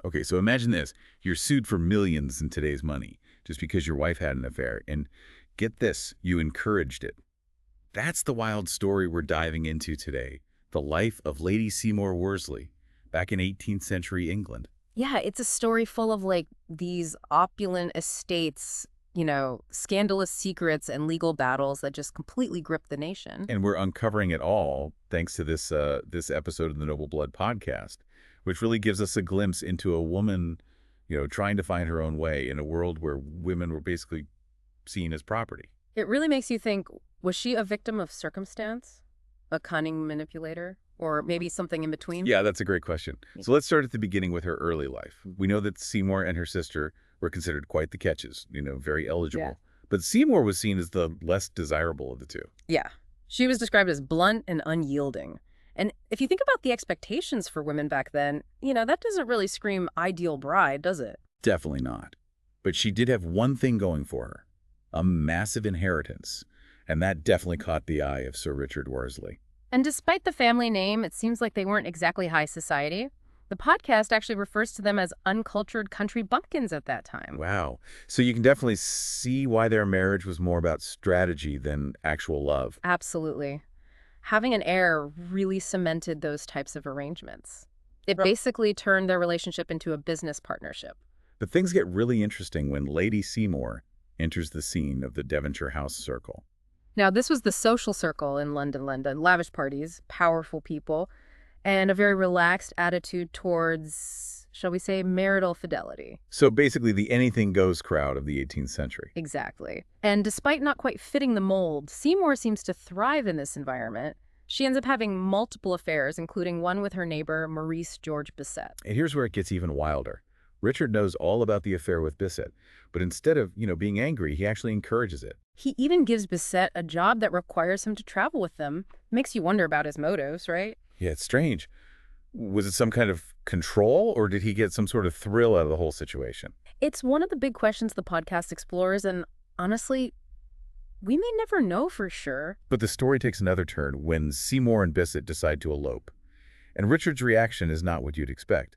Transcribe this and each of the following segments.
Okay, so imagine this. You're sued for millions in today's money just because your wife had an affair. And get this, you encouraged it. That's the wild story we're diving into today. The life of Lady Seymour Worsley back in 18th century England. Yeah, it's a story full of like these opulent estates, scandalous secrets and legal battles that just completely grip the nation. And we're uncovering it all thanks to this episode of the Noble Blood podcast, which really gives us a glimpse into a woman, trying to find her own way in a world where women were basically seen as property. It really makes you think, was she a victim of circumstance? A cunning manipulator? Or maybe something in between? Yeah, that's a great question. So let's start at the beginning with her early life. We know that Seymour and her sister were considered quite the catches, very eligible. Yeah. But Seymour was seen as the less desirable of the two. Yeah. She was described as blunt and unyielding. And if you think about the expectations for women back then, that doesn't really scream ideal bride, does it? Definitely not. But she did have one thing going for her, a massive inheritance. And that definitely caught the eye of Sir Richard Worsley. And despite the family name, it seems like they weren't exactly high society. The podcast actually refers to them as uncultured country bumpkins at that time. Wow. So you can definitely see why their marriage was more about strategy than actual love. Absolutely. Having an heir really cemented those types of arrangements. It basically turned their relationship into a business partnership. But things get really interesting when Lady Seymour enters the scene of the Devonshire House circle. Now, this was the social circle in London, lavish parties, powerful people, and a very relaxed attitude towards, shall we say, marital fidelity. So basically the anything-goes crowd of the 18th century. Exactly. And despite not quite fitting the mold, Seymour seems to thrive in this environment. She ends up having multiple affairs, including one with her neighbor, Maurice George Bissett. And here's where it gets even wilder. Richard knows all about the affair with Bissett, but instead of, being angry, he actually encourages it. He even gives Bissett a job that requires him to travel with them. Makes you wonder about his motives, right? Yeah, it's strange. Was it some kind of control, or did he get some sort of thrill out of the whole situation? It's one of the big questions the podcast explores, and honestly, we may never know for sure. But the story takes another turn when Seymour and Bissett decide to elope. And Richard's reaction is not what you'd expect.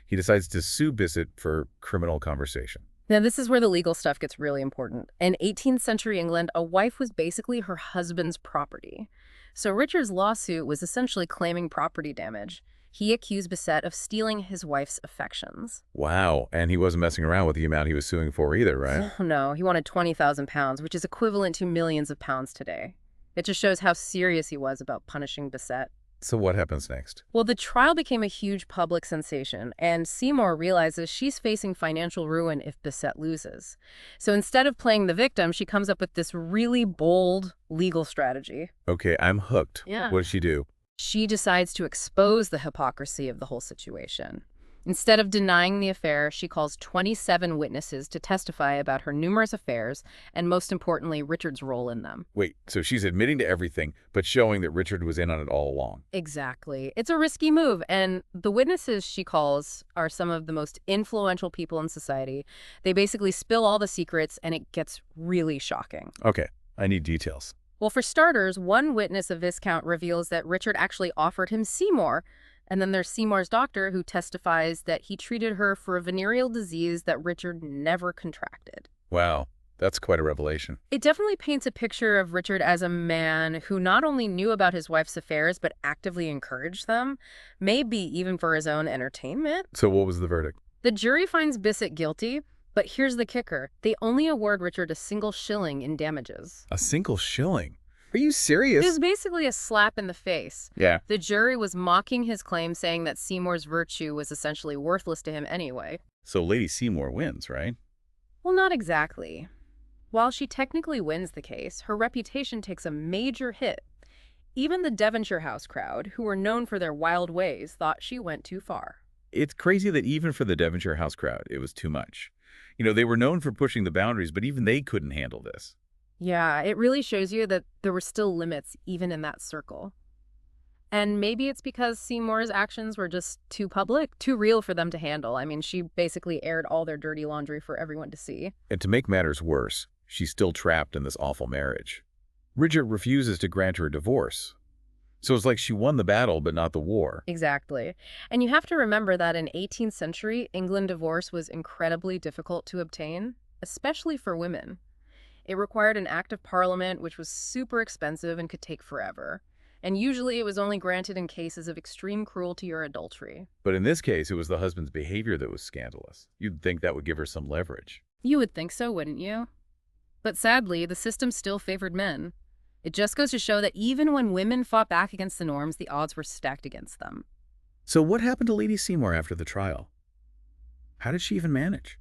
He decides to sue Bissett for criminal conversation. Now, this is where the legal stuff gets really important. In 18th century England, a wife was basically her husband's property. So Richard's lawsuit was essentially claiming property damage. He accused Bissett of stealing his wife's affections. Wow, and he wasn't messing around with the amount he was suing for either, right? Oh, no, he wanted £20,000, which is equivalent to millions of pounds today. It just shows how serious he was about punishing Bissett. So what happens next? Well, the trial became a huge public sensation, and Seymour realizes she's facing financial ruin if Bissett loses. So instead of playing the victim, she comes up with this really bold legal strategy. Okay, I'm hooked. Yeah. What does she do? She decides to expose the hypocrisy of the whole situation. Instead of denying the affair, she calls 27 witnesses to testify about her numerous affairs and, most importantly, Richard's role in them. Wait, so she's admitting to everything, but showing that Richard was in on it all along. Exactly. It's a risky move, and the witnesses she calls are some of the most influential people in society. They basically spill all the secrets, and it gets really shocking. Okay, I need details. Well, for starters, one witness, a viscount, reveals that Richard actually offered him Seymour. And then there's Seymour's doctor, who testifies that he treated her for a venereal disease that Richard never contracted. Wow, that's quite a revelation. It definitely paints a picture of Richard as a man who not only knew about his wife's affairs, but actively encouraged them, maybe even for his own entertainment. So what was the verdict? The jury finds Bissett guilty, but here's the kicker. They only award Richard a single shilling in damages. A single shilling? Are you serious? It was basically a slap in the face. Yeah. The jury was mocking his claim, saying that Seymour's virtue was essentially worthless to him anyway. So Lady Seymour wins, right? Well, not exactly. While she technically wins the case, her reputation takes a major hit. Even the Devonshire House crowd, who were known for their wild ways, thought she went too far. It's crazy that even for the Devonshire House crowd, it was too much. They were known for pushing the boundaries, but even they couldn't handle this. Yeah, it really shows you that there were still limits even in that circle. And maybe it's because Seymour's actions were just too public, too real for them to handle. I mean, she basically aired all their dirty laundry for everyone to see. And to make matters worse, she's still trapped in this awful marriage. Richard refuses to grant her a divorce. So it's like she won the battle, but not the war. Exactly. And you have to remember that in 18th century, England divorce was incredibly difficult to obtain, especially for women. It required an act of parliament, which was super expensive and could take forever. And usually it was only granted in cases of extreme cruelty or adultery. But in this case, it was the husband's behavior that was scandalous. You'd think that would give her some leverage. You would think so, wouldn't you? But sadly, the system still favored men. It just goes to show that even when women fought back against the norms, the odds were stacked against them. So what happened to Lady Seymour after the trial? How did she even manage?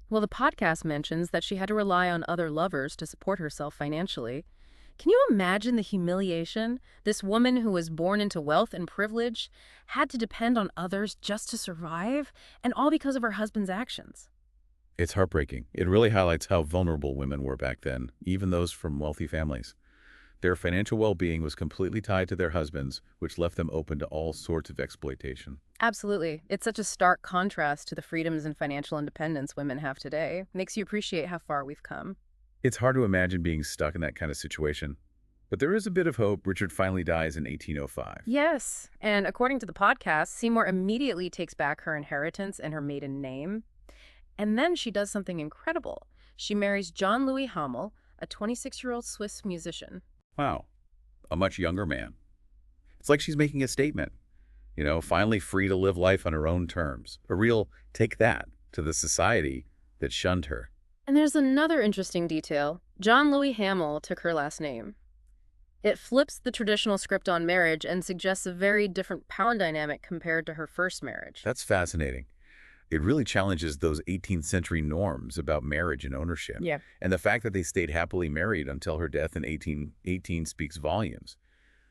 Well, the podcast mentions that she had to rely on other lovers to support herself financially. Can you imagine the humiliation? This woman who was born into wealth and privilege had to depend on others just to survive, and all because of her husband's actions. It's heartbreaking. It really highlights how vulnerable women were back then, even those from wealthy families. Their financial well-being was completely tied to their husbands, which left them open to all sorts of exploitation. Absolutely. It's such a stark contrast to the freedoms and financial independence women have today. Makes you appreciate how far we've come. It's hard to imagine being stuck in that kind of situation. But there is a bit of hope. Richard finally dies in 1805. Yes, and according to the podcast, Seymour immediately takes back her inheritance and her maiden name. And then she does something incredible. She marries John Louis Hamel, a 26-year-old Swiss musician. Wow. A much younger man. It's like she's making a statement. Finally free to live life on her own terms. A real take that to the society that shunned her. And there's another interesting detail. John Louis Hamel took her last name. It flips the traditional script on marriage and suggests a very different power dynamic compared to her first marriage. That's fascinating. It really challenges those 18th century norms about marriage and ownership. Yeah. And the fact that they stayed happily married until her death in 1818 speaks volumes.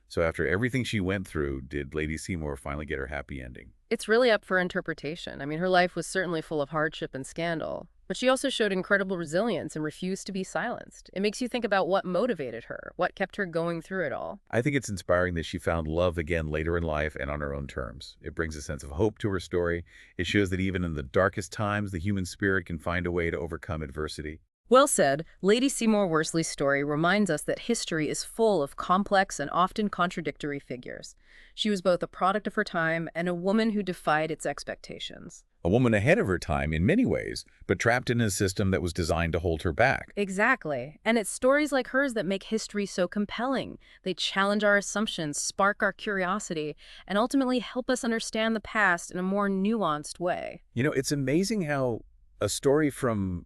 So after everything she went through, did Lady Seymour finally get her happy ending? It's really up for interpretation. I mean, her life was certainly full of hardship and scandal, but she also showed incredible resilience and refused to be silenced. It makes you think about what motivated her, what kept her going through it all. I think it's inspiring that she found love again later in life and on her own terms. It brings a sense of hope to her story. It shows that even in the darkest times, the human spirit can find a way to overcome adversity. Well said. Lady Seymour Worsley's story reminds us that history is full of complex and often contradictory figures. She was both a product of her time and a woman who defied its expectations. A woman ahead of her time in many ways, but trapped in a system that was designed to hold her back. Exactly. And it's stories like hers that make history so compelling. They challenge our assumptions, spark our curiosity, and ultimately help us understand the past in a more nuanced way. It's amazing how a story from,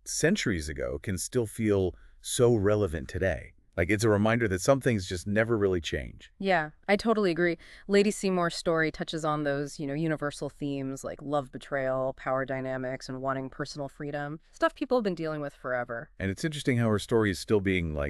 centuries ago can still feel so relevant today. It's a reminder that some things just never really change. Yeah, I totally agree. Lady Seymour's story touches on those, universal themes like love betrayal, power dynamics, and wanting personal freedom. Stuff people have been dealing with forever. And it's interesting how her story is still being,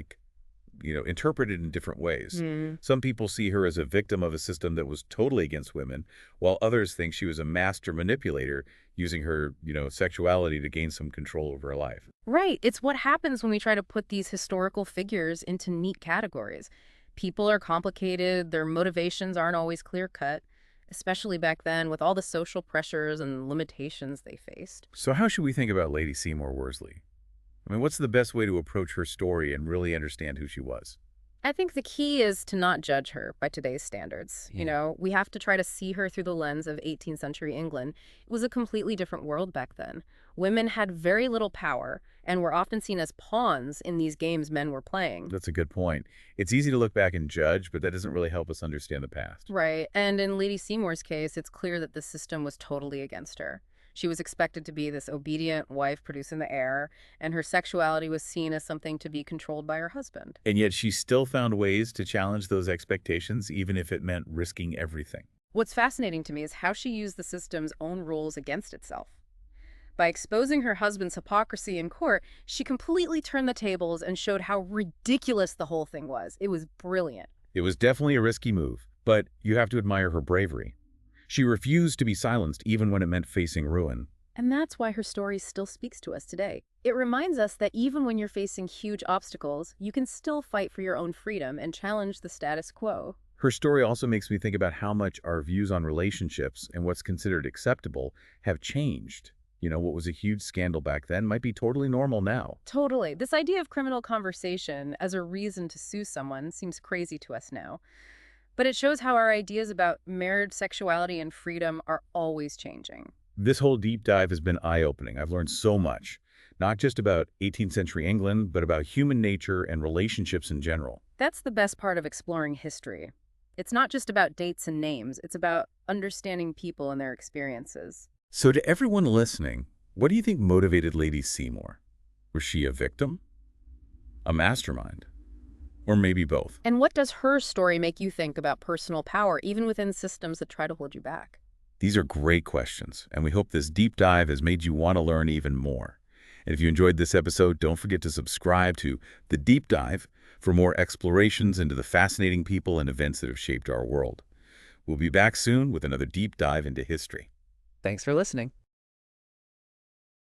interpreted in different ways. Some people see her as a victim of a system that was totally against women, while others think she was a master manipulator using her, sexuality to gain some control over her life. Right. It's what happens when we try to put these historical figures into neat categories. People are complicated, their motivations aren't always clear-cut, especially back then with all the social pressures and limitations they faced. So how should we think about Lady Seymour Worsley? What's the best way to approach her story and really understand who she was? I think the key is to not judge her by today's standards. We have to try to see her through the lens of 18th century England. It was a completely different world back then. Women had very little power and were often seen as pawns in these games men were playing. That's a good point. It's easy to look back and judge, but that doesn't really help us understand the past. Right. And in Lady Seymour's case, it's clear that the system was totally against her. She was expected to be this obedient wife producing the heir, and her sexuality was seen as something to be controlled by her husband. And yet she still found ways to challenge those expectations, even if it meant risking everything. What's fascinating to me is how she used the system's own rules against itself. By exposing her husband's hypocrisy in court, she completely turned the tables and showed how ridiculous the whole thing was. It was brilliant. It was definitely a risky move, but you have to admire her bravery. She refused to be silenced even when it meant facing ruin. And that's why her story still speaks to us today. It reminds us that even when you're facing huge obstacles, you can still fight for your own freedom and challenge the status quo. Her story also makes me think about how much our views on relationships and what's considered acceptable have changed. What was a huge scandal back then might be totally normal now. Totally. This idea of criminal conversation as a reason to sue someone seems crazy to us now. But it shows how our ideas about marriage, sexuality, and freedom are always changing. This whole deep dive has been eye-opening. I've learned so much, not just about 18th century England, but about human nature and relationships in general. That's the best part of exploring history. It's not just about dates and names, it's about understanding people and their experiences. So to everyone listening, what do you think motivated Lady Seymour? Was she a victim? A mastermind? Or maybe both? And what does her story make you think about personal power, even within systems that try to hold you back? These are great questions, and we hope this deep dive has made you want to learn even more. And if you enjoyed this episode, don't forget to subscribe to The Deep Dive for more explorations into the fascinating people and events that have shaped our world. We'll be back soon with another deep dive into history. Thanks for listening.